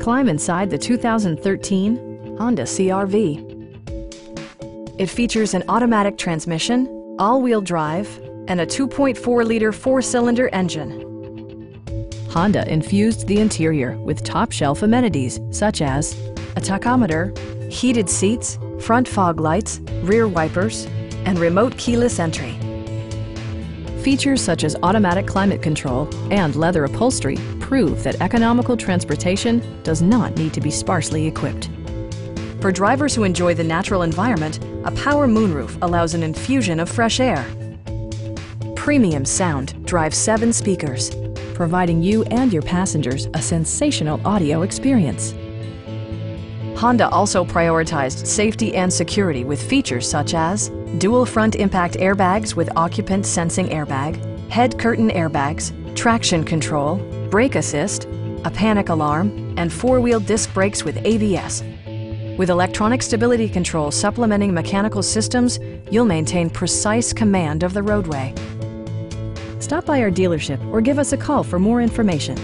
Climb inside the 2013 Honda CR-V. It features an automatic transmission, all-wheel drive, and a 2.4-liter four-cylinder engine. Honda infused the interior with top-shelf amenities such as a tachometer, heated seats, front fog lights, rear wipers, and remote keyless entry. Features such as automatic climate control and leather upholstery prove that economical transportation does not need to be sparsely equipped. For drivers who enjoy the natural environment, a power moonroof allows an infusion of fresh air. Premium sound drives 7 speakers, providing you and your passengers a sensational audio experience. Honda also prioritized safety and security with features such as dual front impact airbags with occupant sensing airbag, head curtain airbags, traction control, brake assist, a panic alarm, and 4-wheel disc brakes with ABS. With electronic stability control supplementing mechanical systems, you'll maintain precise command of the roadway. Stop by our dealership or give us a call for more information.